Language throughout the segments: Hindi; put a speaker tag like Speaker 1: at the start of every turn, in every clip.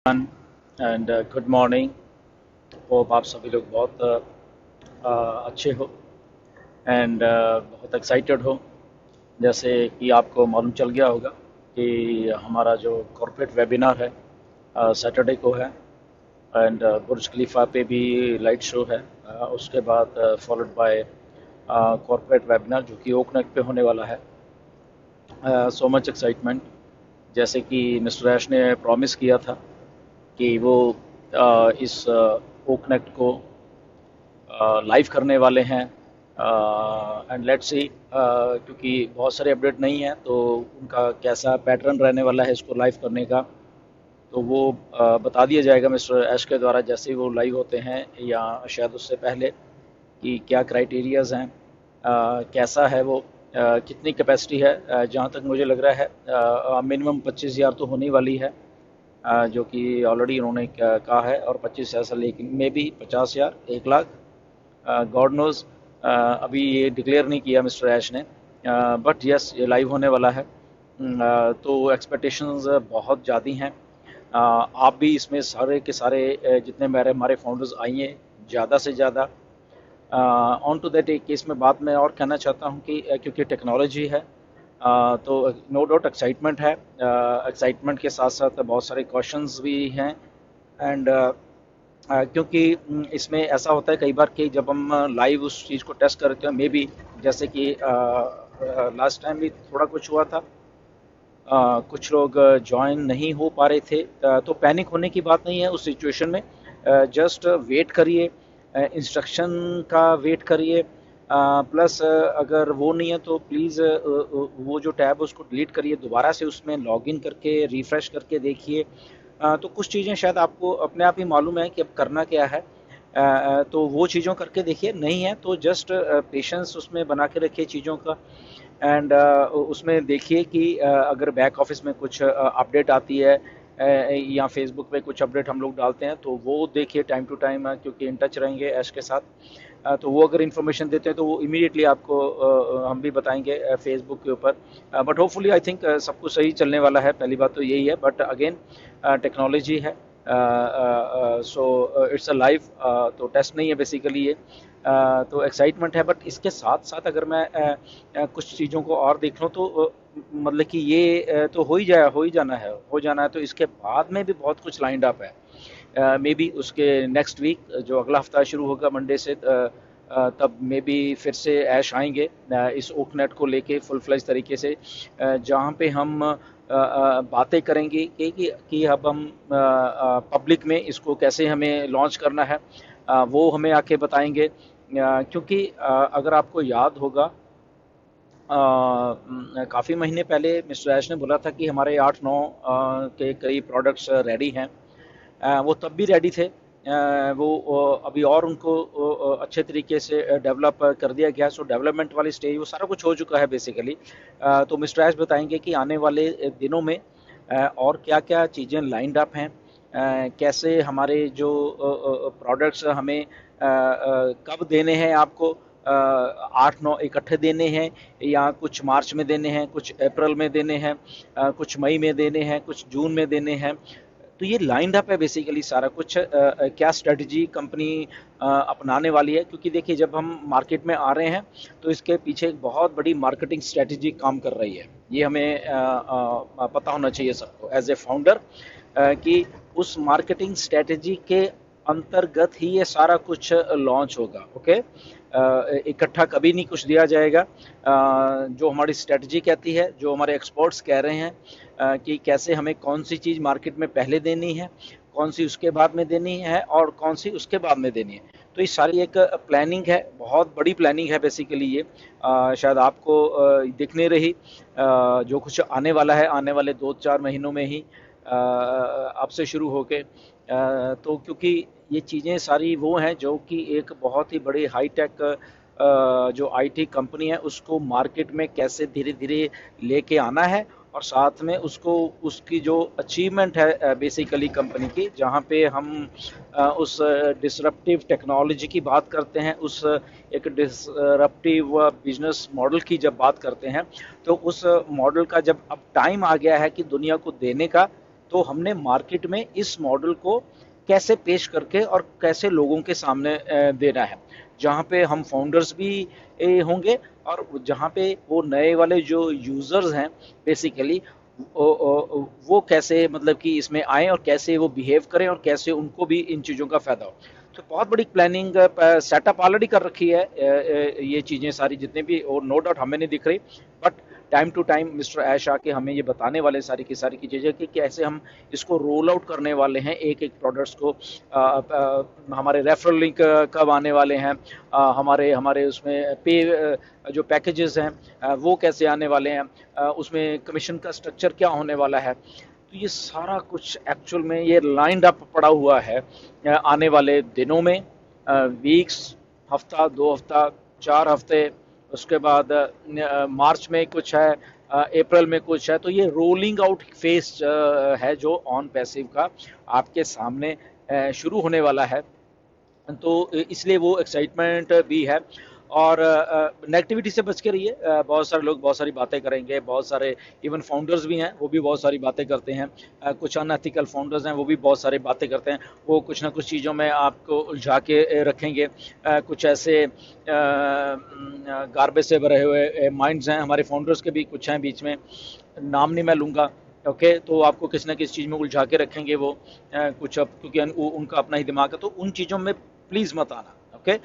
Speaker 1: And good morning. होप आप सभी लोग बहुत अच्छे हो एंड बहुत एक्साइटेड हो। जैसे कि आपको मालूम चल गया होगा कि हमारा जो कॉर्पोरेट वेबिनार है सैटरडे को है एंड बुर्ज खलीफा पे भी लाइट शो है। उसके बाद फॉलोड बाय कॉर्पोरेट वेबिनार जो कि ओकनेक पे होने वाला है। So much excitement. जैसे कि मिस्टर ऐश ने प्रॉमिस किया था कि वो इस ओकनेक्ट को लाइव करने वाले हैं एंड लेट्स सी, क्योंकि बहुत सारे अपडेट नहीं है तो उनका कैसा पैटर्न रहने वाला है इसको लाइव करने का, तो वो बता दिया जाएगा मिस्टर ऐश के द्वारा जैसे ही वो लाइव होते हैं या शायद उससे पहले कि क्या क्राइटेरियाज हैं, कैसा है वो, कितनी कैपेसिटी है। जहाँ तक मुझे लग रहा है मिनिमम 25,000 तो होने वाली है, जो कि ऑलरेडी उन्होंने कहा है, और 25 ऐसा लेकिन maybe 50,000 1 lakh, God knows. अभी ये डिक्लेयर नहीं किया मिस्टर ऐश ने, बट यस ये लाइव होने वाला है। तो एक्सपेक्टेशंस बहुत ज़्यादा हैं। आप भी इसमें सारे के सारे जितने मेरे हमारे फाउंडर्स आइए ज़्यादा से ज़्यादा। ऑन टू दैट एक केस में बात मैं और कहना चाहता हूँ कि क्योंकि टेक्नोलॉजी है, तो नो डाउट एक्साइटमेंट है। एक्साइटमेंट के साथ साथ बहुत सारे क्वेश्चंस भी हैं एंड क्योंकि इसमें ऐसा होता है कई बार कि जब हम लाइव उस चीज़ को टेस्ट करते हैं मे बी, जैसे कि लास्ट टाइम भी थोड़ा कुछ हुआ था, कुछ लोग ज्वाइन नहीं हो पा रहे थे, तो पैनिक होने की बात नहीं है उस सिचुएशन में। जस्ट वेट करिए, इंस्ट्रक्शन का वेट करिए। प्लस अगर वो नहीं है तो प्लीज़ वो जो टैब है उसको डिलीट करिए, दोबारा से उसमें लॉगिन करके रिफ़्रेश करके देखिए। तो कुछ चीज़ें शायद आपको अपने आप ही मालूम है कि अब करना क्या है। तो वो चीज़ों करके देखिए, नहीं है तो जस्ट पेशेंस उसमें बना के रखिए चीज़ों का एंड उसमें देखिए कि अगर बैक ऑफिस में कुछ अपडेट आती है या फेसबुक पे कुछ अपडेट हम लोग डालते हैं तो वो देखिए टाइम टू टाइम, क्योंकि इन टच रहेंगे ऐश के साथ। तो वो अगर इन्फॉर्मेशन देते हैं तो वो इमीडिएटली आपको हम भी बताएंगे फेसबुक के ऊपर। बट होपफुली आई थिंक सब कुछ सही चलने वाला है, पहली बात तो यही है। बट अगेन टेक्नोलॉजी है, सो इट्स अ लाइव, तो टेस्ट नहीं है बेसिकली ये। तो एक्साइटमेंट है, बट इसके साथ साथ अगर मैं कुछ चीज़ों को और देख लूँ तो मतलब कि ये तो हो जाना है, तो इसके बाद में भी बहुत कुछ लाइंड अप है। मे बी उसके नेक्स्ट वीक जो अगला हफ्ता शुरू होगा मंडे से, तब मे बी फिर से ऐश आएंगे इस ओकनेट को लेके फुल फ्लेज तरीके से, जहाँ पे हम बातें करेंगे कि अब हम पब्लिक में इसको कैसे हमें लॉन्च करना है, वो हमें आके बताएंगे। क्योंकि अगर आपको याद होगा काफ़ी महीने पहले मिस्टर ऐश ने बोला था कि हमारे 8-9 के कई प्रोडक्ट्स रेडी हैं। वो तब भी रेडी थे, वो अभी और उनको अच्छे तरीके से डेवलप कर दिया गया। सो डेवलपमेंट वाली स्टेज वो सारा कुछ हो चुका है बेसिकली। तो मिस्टर ऐश बताएंगे कि आने वाले दिनों में और क्या क्या चीज़ें लाइंड अप हैं, कैसे हमारे जो प्रोडक्ट्स हमें कब देने हैं आपको, 8-9 इकट्ठे देने हैं या कुछ मार्च में देने हैं, कुछ अप्रैल में देने हैं, कुछ मई में देने हैं, कुछ जून में देने हैं। तो ये लाइंड अप है बेसिकली सारा कुछ, क्या स्ट्रेटजी कंपनी अपनाने वाली है। क्योंकि देखिए जब हम मार्केट में आ रहे हैं तो इसके पीछे एक बहुत बड़ी मार्केटिंग स्ट्रेटजी काम कर रही है, ये हमें पता होना चाहिए सबको एज ए फाउंडर, कि उस मार्केटिंग स्ट्रेटजी के अंतर्गत ही ये सारा कुछ लॉन्च होगा। ओके, इकट्ठा कभी नहीं कुछ दिया जाएगा। जो हमारी स्ट्रेटजी कहती है, जो हमारे एक्सपर्ट्स कह रहे हैं कि कैसे हमें कौन सी चीज़ मार्केट में पहले देनी है, कौन सी उसके बाद में देनी है और कौन सी उसके बाद में देनी है। तो ये सारी एक प्लानिंग है, बहुत बड़ी प्लानिंग है बेसिकली ये। शायद आपको दिख नहीं रही, जो कुछ आने वाला है आने वाले 2-4 महीनों में ही अब से शुरू होके, तो क्योंकि ये चीज़ें सारी वो हैं जो कि एक बहुत ही बड़ी हाई टेक जो आईटी कंपनी है उसको मार्केट में कैसे धीरे धीरे लेके आना है, और साथ में उसको उसकी जो अचीवमेंट है बेसिकली कंपनी की, जहाँ पे हम उस डिसरप्टिव टेक्नोलॉजी की बात करते हैं, उस एक डिसरप्टिव बिजनेस मॉडल की जब बात करते हैं, तो उस मॉडल का जब अब टाइम आ गया है कि दुनिया को देने का, तो हमने मार्केट में इस मॉडल को कैसे पेश करके और कैसे लोगों के सामने देना है, जहाँ पे हम फाउंडर्स भी होंगे, और जहाँ पे वो नए वाले जो यूज़र्स हैं बेसिकली वो कैसे मतलब कि इसमें आए और कैसे वो बिहेव करें और कैसे उनको भी इन चीज़ों का फ़ायदा हो। तो बहुत बड़ी प्लानिंग सेटअप ऑलरेडी कर रखी है, ये चीज़ें सारी जितने भी, और नो डाउट हमें नहीं दिख रही, but time to time mister Ash आके हमें ये बताने वाले सारी की चीज़ें कि कैसे हम इसको रोल आउट करने वाले हैं, एक एक प्रोडक्ट्स को। हमारे रेफरल लिंक कब आने वाले हैं, हमारे हमारे उसमें पे जो पैकेजेस हैं वो कैसे आने वाले हैं, उसमें कमीशन का स्ट्रक्चर क्या होने वाला है। तो ये सारा कुछ एक्चुअल में ये लाइंड अप पड़ा हुआ है आने वाले दिनों में, वीक्स, हफ्ता, 2 हफ्ता, 4 हफ्ते, उसके बाद मार्च में कुछ है, अप्रैल में कुछ है। तो ये रोलिंग आउट फेस है जो ऑन पैसिव का आपके सामने शुरू होने वाला है। तो इसलिए वो एक्साइटमेंट भी है। और नेगेटिविटी से बच के रहिए। बहुत सारे लोग बहुत सारी बातें करेंगे, बहुत सारे इवन फाउंडर्स भी हैं वो भी बहुत सारी बातें करते हैं, कुछ अनएथिकल फाउंडर्स हैं वो भी बहुत सारी बातें करते हैं, वो कुछ ना कुछ चीज़ों में आपको उलझा के रखेंगे। कुछ ऐसे गार्बेज से भरे हुए माइंड्स हैं, हमारे फाउंडर्स के भी कुछ हैं बीच में, नाम नहीं मैं लूँगा। ओके, तो आपको किसी ना किसी चीज़ में उलझा के रखेंगे वो, कुछ अब क्योंकि उनका अपना ही दिमाग है, तो उन चीज़ों में प्लीज़ मत आना। ओके,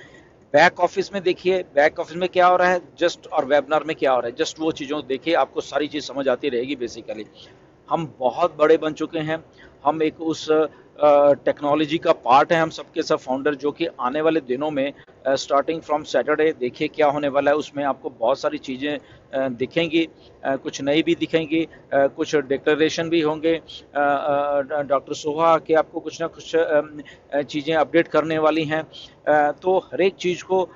Speaker 1: बैक ऑफिस में देखिए, बैक ऑफिस में क्या हो रहा है जस्ट, और वेबिनार में क्या हो रहा है जस्ट, वो चीज़ों देखिए, आपको सारी चीज़ समझ आती रहेगी बेसिकली। हम बहुत बड़े बन चुके हैं, हम एक उस टेक्नोलॉजी का पार्ट है, हम सबके सब फाउंडर, जो कि आने वाले दिनों में स्टार्टिंग फ्रॉम सैटरडे देखिए क्या होने वाला है। उसमें आपको बहुत सारी चीज़ें दिखेंगी, कुछ नई भी दिखेंगी, कुछ डिक्लेरेशन भी होंगे। डॉक्टर सोहा के आपको कुछ ना कुछ चीज़ें अपडेट करने वाली हैं। तो हर एक चीज़ को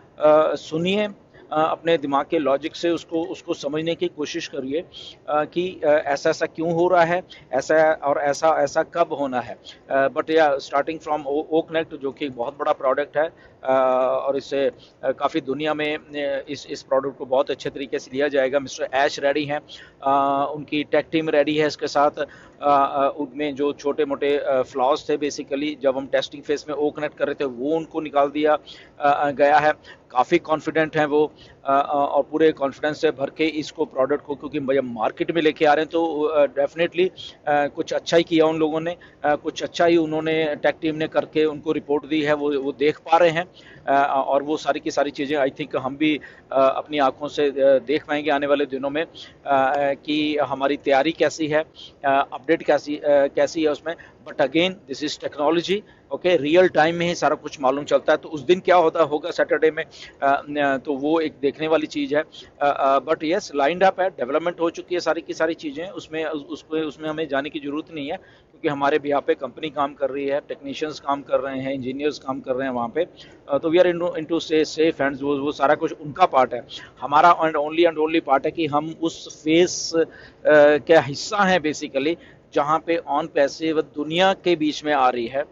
Speaker 1: सुनिए, अपने दिमाग के लॉजिक से उसको उसको समझने की कोशिश करिए कि ऐसा ऐसा क्यों हो रहा है, ऐसा और ऐसा ऐसा कब होना है। बट या स्टार्टिंग फ्रॉम ओ कनेक्ट, जो कि बहुत बड़ा प्रोडक्ट है, और इससे काफ़ी दुनिया में इस प्रोडक्ट को बहुत अच्छे तरीके से लिया जाएगा। मिस्टर ऐश रेडी हैं, उनकी टेक टीम रेडी है इसके साथ। उनमें जो छोटे मोटे फ्लॉज थे बेसिकली जब हम टेस्टिंग फेज में ओ कनेक्ट कर रहे थे, वो उनको निकाल दिया गया है। काफ़ी कॉन्फिडेंट हैं वो, और पूरे कॉन्फिडेंस से भर के इसको प्रोडक्ट को, क्योंकि जब मार्केट में लेके आ रहे हैं तो डेफिनेटली कुछ अच्छा ही किया उन लोगों ने, कुछ अच्छा ही उन्होंने टेक टीम ने करके उनको रिपोर्ट दी है, वो देख पा रहे हैं। और वो सारी की सारी चीज़ें आई थिंक हम भी अपनी आंखों से देख पाएंगे आने वाले दिनों में, कि हमारी तैयारी कैसी है, अपडेट कैसी है उसमें। But again this is technology, okay, real time में ही सारा कुछ मालूम चलता है। तो उस दिन क्या होगा सैटरडे में, तो वो एक देखने वाली चीज़ है। बट यस, लाइंड अप है, डेवलपमेंट हो चुकी है सारी की सारी चीज़ें, उसमें हमें जाने की ज़रूरत नहीं है, क्योंकि हमारे भी यहाँ पे कंपनी काम कर रही है, टेक्नीशियंस काम कर रहे हैं, इंजीनियर्स काम कर रहे हैं वहाँ पे। तो वी आर इनटू से सेफ हैंड्स, वो सारा कुछ उनका पार्ट है। हमारा एंड ओनली पार्ट है कि हम उस फेस का हिस्सा हैं बेसिकली, जहाँ पे ऑन पैसिव दुनिया के बीच में आ रही है,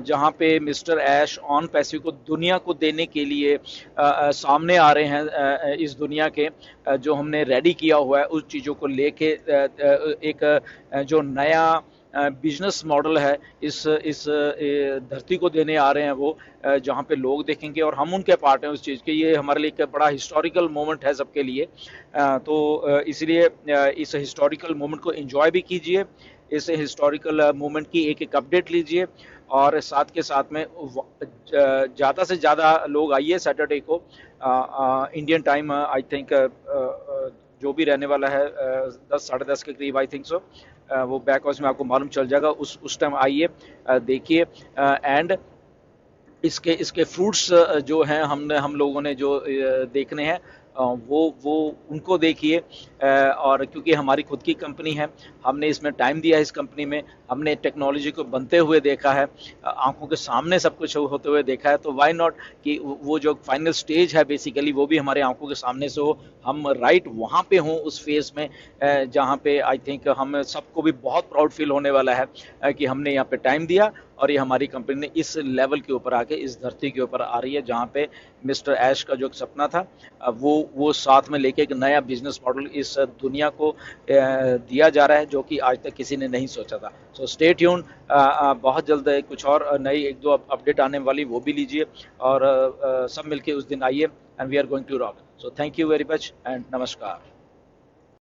Speaker 1: जहाँ पे मिस्टर ऐश ऑन पैसिव को दुनिया को देने के लिए सामने आ रहे हैं, इस दुनिया के जो हमने रेडी किया हुआ है उस चीज़ों को लेके, एक जो नया बिजनेस मॉडल है इस धरती को देने आ रहे हैं वो, जहाँ पे लोग देखेंगे और हम उनके पार्ट हैं उस चीज़ के। ये हमारे लिए एक बड़ा हिस्टोरिकल मोमेंट है सबके लिए। तो इसलिए इस हिस्टोरिकल मोमेंट को एंजॉय भी कीजिए, इस हिस्टोरिकल मोमेंट की एक एक अपडेट लीजिए, और साथ के साथ में ज़्यादा से ज़्यादा लोग आइए सैटरडे को, इंडियन टाइम आई थिंक जो भी रहने वाला है 10 साढ़े 10 के करीब आई थिंक सो, वो बैक हाउस में आपको मालूम चल जाएगा। उस टाइम आइए, देखिए, एंड इसके फ्रूट्स जो हैं हम लोगों ने जो देखने हैं, वो उनको देखिए। और क्योंकि हमारी खुद की कंपनी है, हमने इसमें टाइम दिया है, इस कंपनी में हमने टेक्नोलॉजी को बनते हुए देखा है, आंखों के सामने सब कुछ होते हुए देखा है। तो व्हाई नॉट कि वो जो फाइनल स्टेज है बेसिकली वो भी हमारे आंखों के सामने से हो, हम राइट वहाँ पे हों उस फेज में, जहाँ पे आई थिंक हम सबको भी बहुत प्राउड फील होने वाला है कि हमने यहाँ पे टाइम दिया और ये हमारी कंपनी ने इस लेवल के ऊपर आके इस धरती के ऊपर आ रही है जहाँ पे मिस्टर ऐश का जो एक सपना था वो साथ में लेके एक नया बिजनेस मॉडल इस दुनिया को दिया जा रहा है जो कि आज तक किसी ने नहीं सोचा था। सो स्टे ट्यून, बहुत जल्द कुछ और नई एक दो अपडेट आने वाली वो भी लीजिए और सब मिलके उस दिन आइए and we are going to rock. So thank you very much and नमस्कार।